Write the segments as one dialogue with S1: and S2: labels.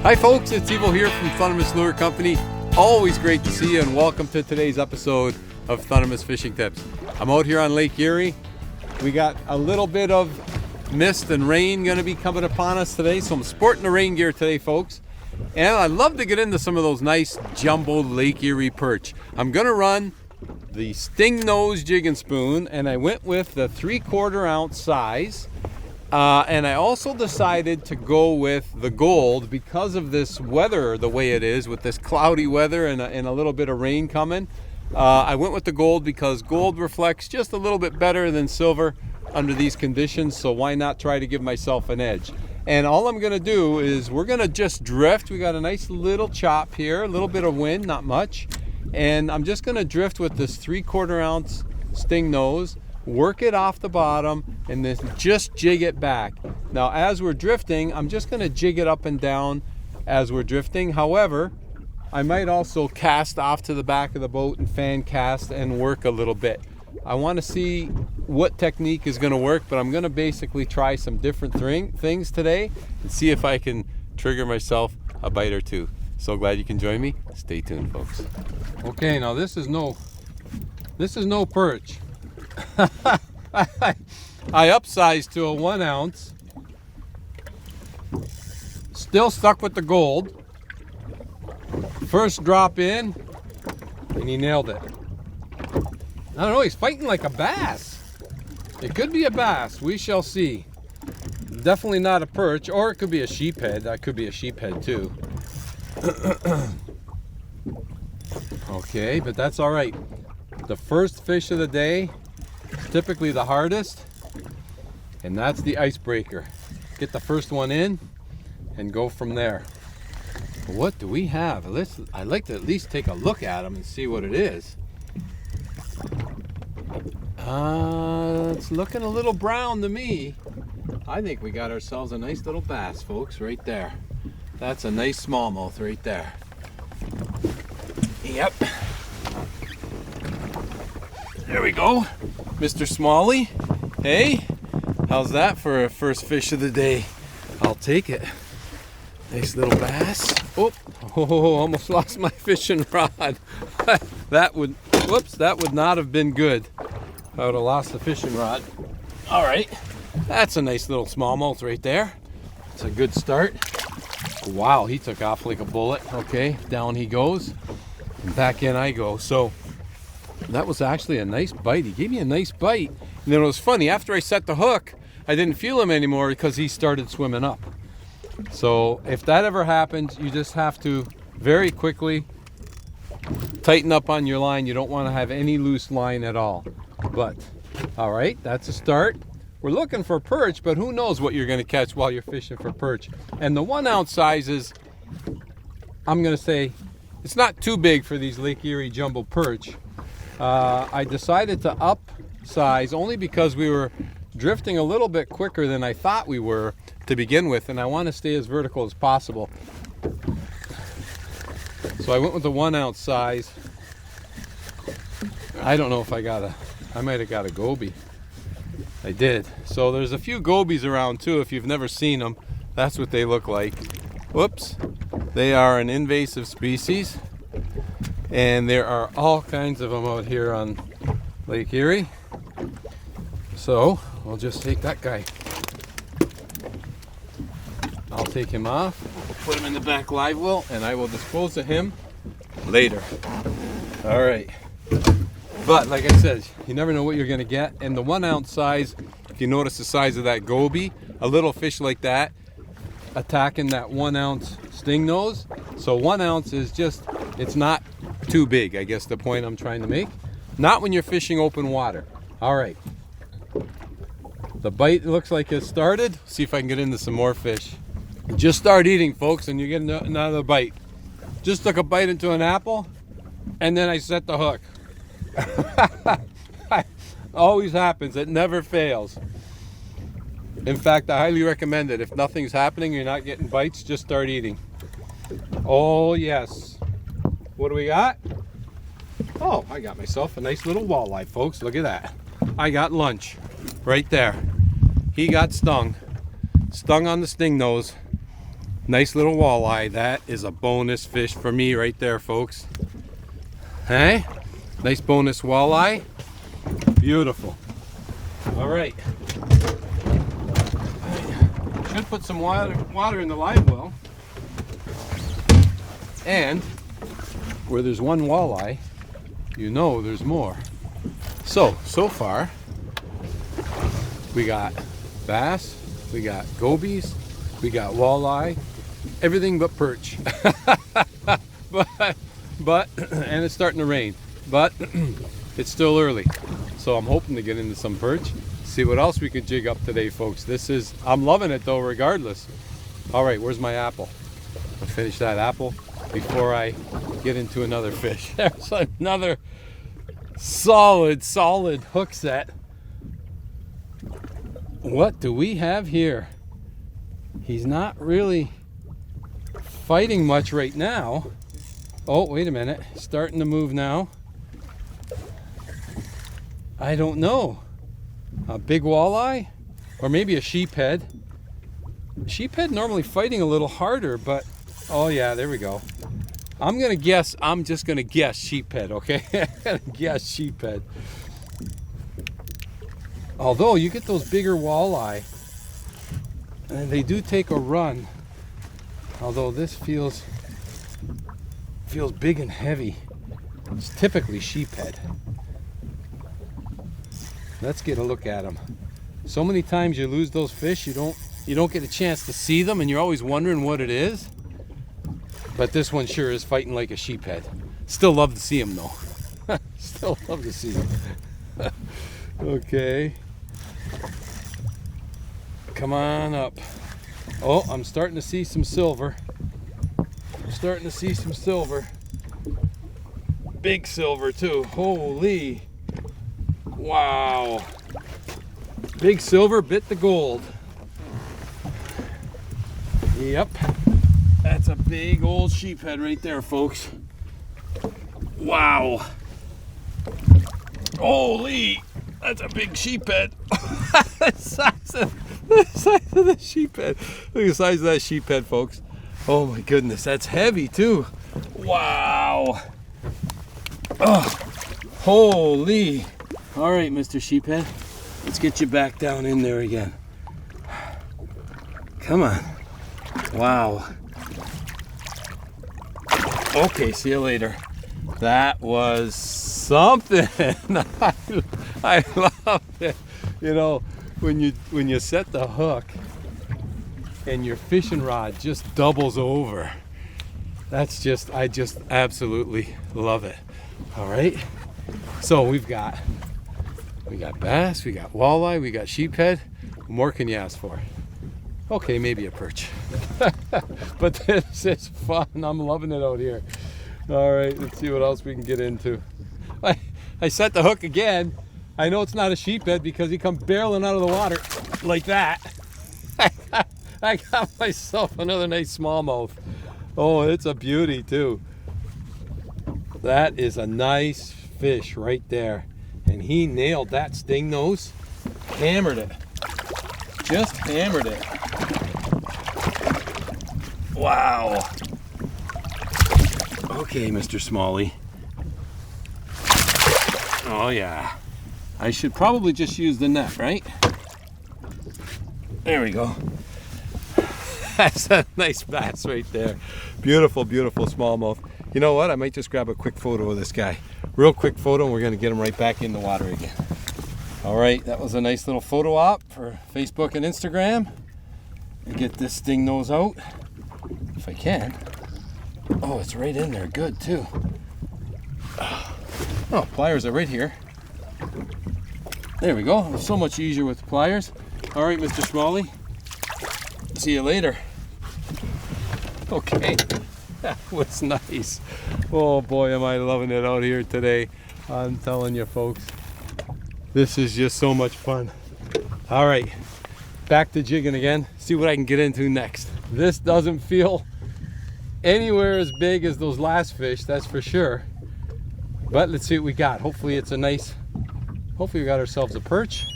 S1: Hi folks, it's Evo here from Thundermist Lure Company. Always great to see you and welcome to today's episode of Thundermist Fishing Tips. I'm out here on Lake Erie. We got a little bit of mist and rain going to be coming upon us today, so I'm sporting the rain gear today, folks. And I'd love to get into some of those nice jumbo Lake Erie perch. I'm going to run the Stingnose Jigging Spoon, and I went with the 3/4 ounce size. And I also decided to go with the gold because of this weather the way it is, with this cloudy weather and a little bit of rain coming. I went with the gold because gold reflects just a little bit better than silver under these conditions, so why not try to give myself an edge? And all I'm going to do is we're going to just drift. We got a nice little chop here, a little bit of wind, not much. And I'm just going to drift with this 3/4 ounce sting nose, work it off the bottom, and then just jig it back. Now as we're drifting, I'm just going to jig it up and down as we're drifting. However, I might also cast off to the back of the boat and fan cast and work a little bit. I want to see what technique is going to work, but I'm going to basically try some different things today and see if I can trigger myself a bite or two. So glad you can join me. Stay tuned, folks. Okay, now this is no perch. I upsized to a 1 ounce. Still stuck with the gold. First drop in, and he nailed it. I don't know, he's fighting like a bass. It could be a bass, we shall see. Definitely not a perch, or it could be a sheephead. That could be a sheephead too. Okay, but that's all right. The first fish of the day, typically the hardest, and that's the icebreaker. Get the first one in and go from there. What do we have? I'd like to at least take a look at them and see what it is. It's looking a little brown to me. I think we got ourselves a nice little bass, folks, right there. That's a nice smallmouth right there. Yep. There we go, Mr. Smalley. Hey, how's that for a first fish of the day? I'll take it. Nice little bass. Oh, almost lost my fishing rod. That would not have been good. I would have lost the fishing rod. All right, that's a nice little smallmouth right there. It's a good start. Wow, he took off like a bullet. Okay, down he goes, and back in I go. So that was actually a nice bite. He gave me a nice bite. And then it was funny, after I set the hook, I didn't feel him anymore because he started swimming up. So if that ever happens, you just have to very quickly tighten up on your line. You don't want to have any loose line at all. But, all right, that's a start. We're looking for perch, but who knows what you're going to catch while you're fishing for perch. And the 1 ounce sizes, I'm going to say, it's not too big for these Lake Erie jumbo perch. I decided to upsize only because we were drifting a little bit quicker than I thought we were to begin with, and I want to stay as vertical as possible. So I went with the 1 ounce size. I don't know if I might have got a goby. I did. So there's a few gobies around too. If you've never seen them, that's what they look like. Whoops. They are an invasive species, and there are all kinds of them out here on Lake Erie. So we'll just take that guy. I'll take him off, put him in the back live well, and I will dispose of him later. All right. But like I said, you never know what you're going to get. And the 1 ounce size, if you notice the size of that goby, a little fish like that attacking that 1 ounce sting nose. So 1 ounce is just, it's not too big, I guess the point I'm trying to make. Not when you're fishing open water. All right. The bite looks like it started. See if I can get into some more fish. Just start eating, folks, and you get another bite. Just took a bite into an apple, and then I set the hook. Always happens. It never fails. In fact, I highly recommend it. If nothing's happening, you're not getting bites, just start eating. Oh, yes. What do we got? Oh, I got myself a nice little walleye, folks. Look at that. I got lunch right there. He got stung on the sting nose. Nice little walleye. That is a bonus fish for me right there, folks. Hey, nice bonus walleye. Beautiful. All right. Should put some water in the live well. And where there's one walleye, you know there's more. So far, we got bass, we got gobies, we got walleye, everything but perch. but and it's starting to rain, but it's still early. So I'm hoping to get into some perch. See what else we could jig up today, folks. I'm loving it though, regardless. All right, where's my apple? I'll finish that apple before I get into another fish. There's another solid hook set. What do we have here? He's not really fighting much right now. Oh, wait a minute. Starting to move now. I don't know. A big walleye? Or maybe a sheephead. Sheephead normally fighting a little harder, but oh yeah, there we go. I'm just gonna guess sheephead, okay? I'm gonna guess sheephead. Although you get those bigger walleye, and they do take a run. Although this feels big and heavy. It's typically sheephead. Let's get a look at them. So many times you lose those fish, you don't get a chance to see them, and you're always wondering what it is. But this one sure is fighting like a sheephead. Still love to see him though. Still love to see him. Okay. Come on up. Oh, I'm starting to see some silver. Big silver too. Holy. Wow. Big silver bit the gold. Yep. That's a big old sheephead right there, folks. Wow. Holy. That's a big sheephead. The size of the sheephead. Look at the size of that sheephead, folks. Oh my goodness, that's heavy too. Wow. Oh, holy. All right, Mr. Sheephead. Let's get you back down in there again. Come on. Wow. Okay, see you later. That was something. I love it. You know, when you set the hook and your fishing rod just doubles over. I just absolutely love it. All right. So we got bass, we got walleye, we got sheephead. What more can you ask for? Okay, maybe a perch. But this is fun. I'm loving it out here. All right, let's see what else we can get into. I set the hook again. I know it's not a sheephead because he comes barreling out of the water like that. I got myself another nice smallmouth. Oh, it's a beauty too. That is a nice fish right there. And he nailed that sting nose. Hammered it. Just hammered it. Wow. Okay, Mr. Smalley. Oh yeah. I should probably just use the net, right? There we go. That's a nice bass right there. Beautiful, beautiful smallmouth. You know what? I might just grab a quick photo of this guy. Real quick photo, and we're going to get him right back in the water again. All right, that was a nice little photo op for Facebook and Instagram. And get this sting nose out, if I can. Oh, it's right in there. Good, too. Oh, pliers are right here. There we go. It's so much easier with pliers. All right, Mr. Smalley. See you later. Okay. That was nice. Oh boy, am I loving it out here today. I'm telling you, folks. This is just so much fun. All right, back to jigging again. See what I can get into next. This doesn't feel anywhere as big as those last fish, that's for sure. But let's see what we got. Hopefully it's a nice, hopefully we got ourselves a perch.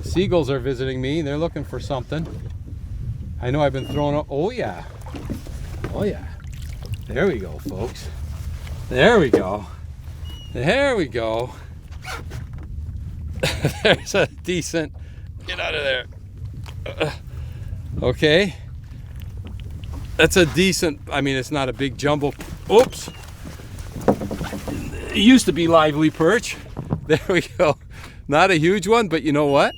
S1: Seagulls are visiting me. They're looking for something. I know I've been throwing up. Oh yeah. Oh yeah. There we go, folks. There we go. There we go. There's a decent, get out of there. Okay. That's a decent, I mean, it's not a big jumbo. Oops. It used to be lively perch. There we go. Not a huge one, but you know what?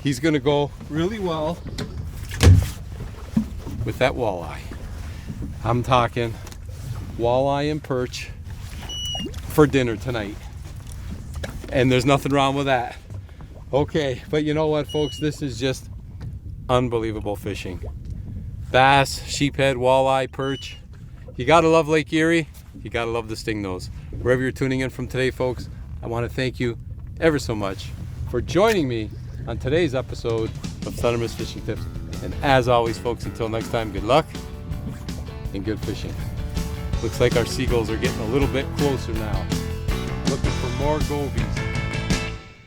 S1: He's gonna go really well with that walleye. I'm talking walleye and perch for dinner tonight. And there's nothing wrong with that. Okay, but you know what, folks? This is just unbelievable fishing. Bass, sheephead, walleye, perch. You gotta love Lake Erie. You gotta love the Stingnose. Wherever you're tuning in from today, folks, I want to thank you ever so much for joining me on today's episode of Thundermist Fishing Tips. And as always, folks, until next time, good luck and good fishing. Looks like our seagulls are getting a little bit closer now. Looking for more gobies.